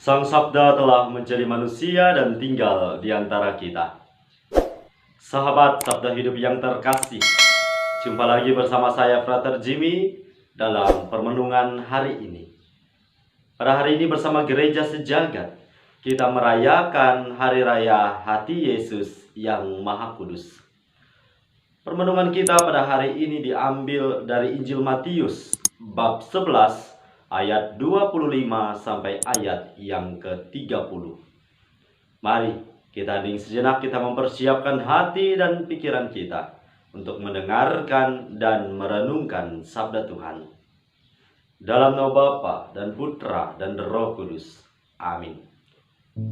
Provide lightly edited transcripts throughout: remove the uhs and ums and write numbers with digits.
Sang Sabda telah menjadi manusia dan tinggal di antara kita. Sahabat Sabda Hidup yang terkasih, jumpa lagi bersama saya Frater Jimmy dalam permenungan hari ini. Pada hari ini bersama Gereja Sejagat, kita merayakan Hari Raya Hati Yesus yang Maha Kudus. Permenungan kita pada hari ini diambil dari Injil Matius bab 11 ayat 25 sampai ayat yang ke-30. Mari kita hening sejenak, kita mempersiapkan hati dan pikiran kita untuk mendengarkan dan merenungkan sabda Tuhan. Dalam nama Bapa dan Putra dan Roh Kudus. Amin.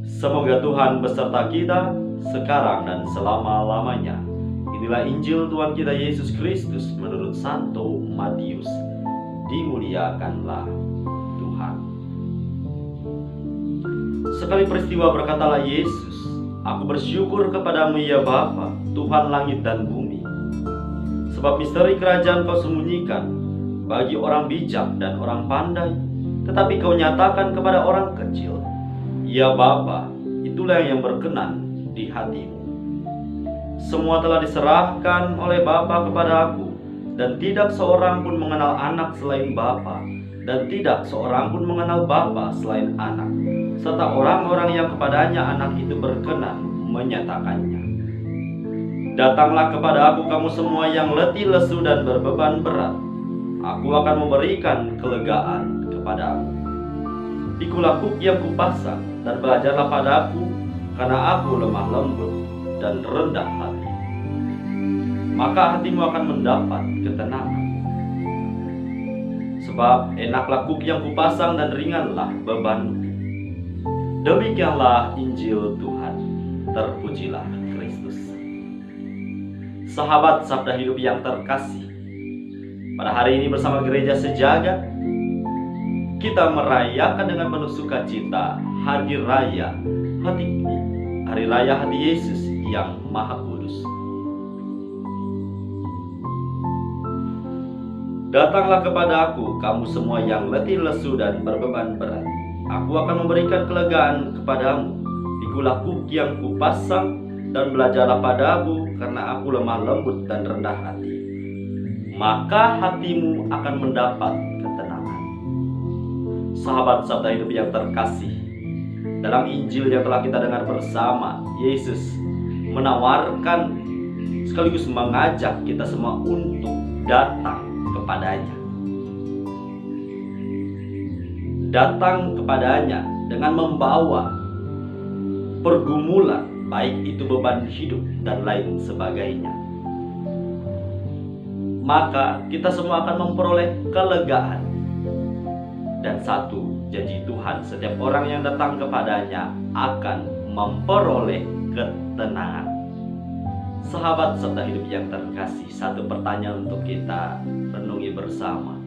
Semoga Tuhan beserta kita sekarang dan selama-lamanya. Inilah Injil Tuhan kita Yesus Kristus menurut Santo Matius. Dimuliakanlah Tuhan. Sekali peristiwa berkatalah Yesus, "Aku bersyukur kepadamu ya Bapa, Tuhan langit dan bumi. Sebab misteri kerajaan kau sembunyikan bagi orang bijak dan orang pandai, tetapi kau nyatakan kepada orang kecil. Ya Bapa, itulah yang berkenan di hatimu. Semua telah diserahkan oleh Bapa kepada aku, dan tidak seorang pun mengenal anak selain Bapa, dan tidak seorang pun mengenal Bapa selain anak, serta orang-orang yang kepadanya anak itu berkenan menyatakannya. Datanglah kepada aku kamu semua yang letih lesu dan berbeban berat, aku akan memberikan kelegaan kepadamu. Pikulah kuk yang kupasang dan belajarlah padaku, karena aku lemah lembut dan rendah hati. Maka hatimu akan mendapat ketenangan. Sebab enaklah kuk yang kupasang dan ringanlah bebanku." Demikianlah Injil Tuhan. Terpujilah Kristus. Sahabat Sabda Hidup yang terkasih, pada hari ini bersama Gereja Sejagat, kita merayakan dengan penuh sukacita Hari Raya Hati Yesus yang Maha Kudus. Datanglah kepada aku, kamu semua yang letih lesu dan berbeban berat. Aku akan memberikan kelegaan kepadamu. Pikulah kuk yang kupasang dan belajarlah padaku, karena aku lemah lembut dan rendah hati. Maka hatimu akan mendapat ketenangan. Sahabat Sabda Hidup yang terkasih, dalam Injil yang telah kita dengar bersama, Yesus menawarkan sekaligus mengajak kita semua untuk datang kepadanya. Datang kepadanya dengan membawa pergumulan, baik itu beban hidup dan lain sebagainya. Maka kita semua akan memperoleh kelegaan. Dan satu janji Tuhan, setiap orang yang datang kepadanya akan memperoleh ketenangan. Sahabat Sabda Hidup yang terkasih, satu pertanyaan untuk kita renungi bersama.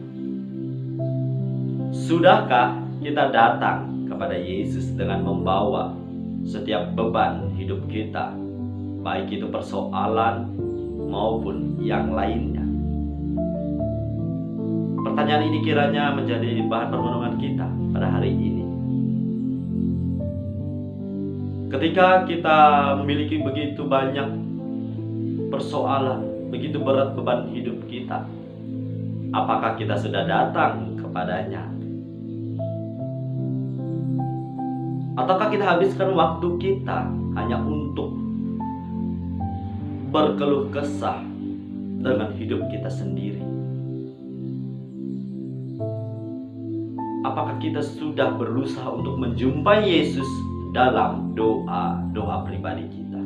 Sudahkah kita datang kepada Yesus dengan membawa setiap beban hidup kita, baik itu persoalan maupun yang lainnya? Pertanyaan ini kiranya menjadi bahan permenungan kita pada hari ini. Ketika kita memiliki begitu banyak persoalan, begitu berat beban hidup kita, apakah kita sudah datang kepadanya? Ataukah kita habiskan waktu kita hanya untuk berkeluh kesah dengan hidup kita sendiri? Apakah kita sudah berusaha untuk menjumpai Yesus dalam doa-doa pribadi kita?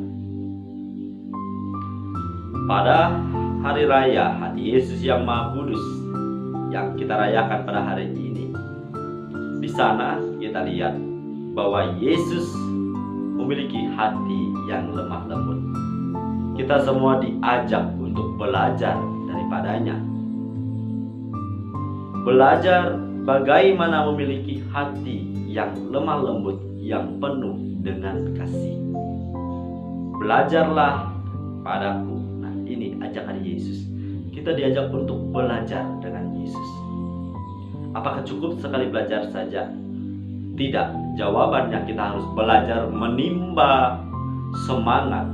Pada Hari Raya Hati Yesus yang Maha Kudus yang kita rayakan pada hari ini, di sana kita lihat bahwa Yesus memiliki hati yang lemah lembut. Kita semua diajak untuk belajar daripadanya. Belajar bagaimana memiliki hati yang lemah lembut, yang penuh dengan kasih. Belajarlah padaku. Nah, ini ajakan Yesus. Kita diajak untuk belajar dengan Yesus. Apakah cukup sekali belajar saja? Tidak, jawabannya kita harus belajar menimba semangat,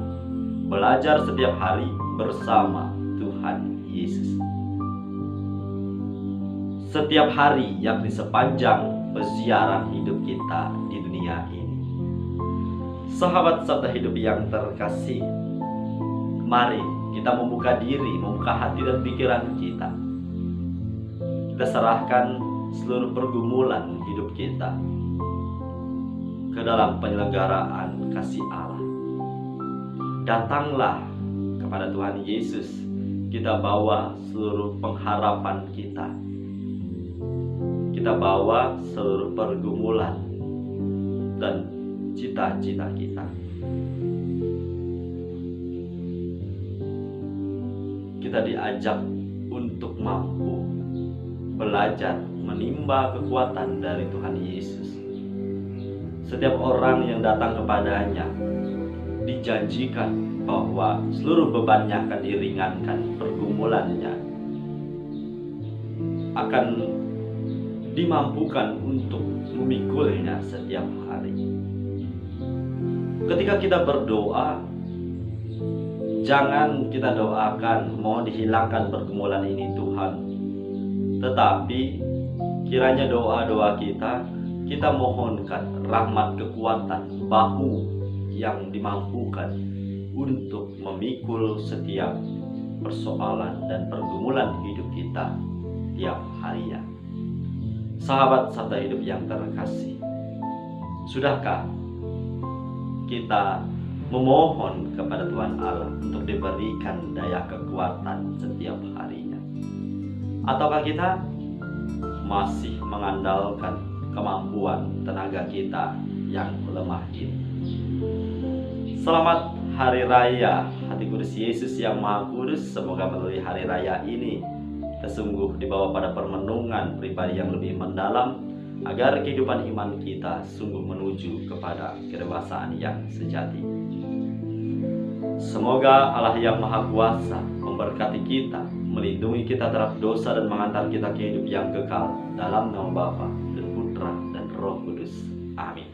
belajar setiap hari bersama Tuhan Yesus. Setiap hari, yakni sepanjang pesiaran hidup kita di dunia ini. Sahabat Sabda Hidup yang terkasih, mari kita membuka diri, membuka hati dan pikiran kita. Kita serahkan seluruh pergumulan hidup kita ke dalam penyelenggaraan kasih Allah. Datanglah kepada Tuhan Yesus, kita bawa seluruh pengharapan kita. Kita bawa seluruh pergumulan dan cita-cita kita. Kita diajak untuk mampu belajar menimba kekuatan dari Tuhan Yesus. Setiap orang yang datang kepadanya dijanjikan bahwa seluruh bebannya akan diringankan, pergumulannya akan dimampukan untuk memikulnya setiap hari. Ketika kita berdoa, jangan kita doakan mohon dihilangkan pergumulan ini Tuhan, tetapi kiranya doa-doa kita mohonkan rahmat, kekuatan, bahu yang dimampukan untuk memikul setiap persoalan dan pergumulan hidup kita tiap harinya. Sahabat Sabda Hidup yang terkasih, sudahkah kita memohon kepada Tuhan Allah untuk diberikan daya kekuatan setiap harinya? Ataukah kita masih mengandalkan kemampuan tenaga kita yang lemah ini? Selamat Hari Raya Hati Kudus Yesus yang Maha Kudus. Semoga melalui Hari Raya ini kita sungguh dibawa pada permenungan pribadi yang lebih mendalam, agar kehidupan iman kita sungguh menuju kepada kedewasaan yang sejati. Semoga Allah yang Maha Kuasa memberkati kita, melindungi kita terhadap dosa dan mengantar kita ke hidup yang kekal, dalam nama Bapa dan Putra dan Roh Kudus. Amin.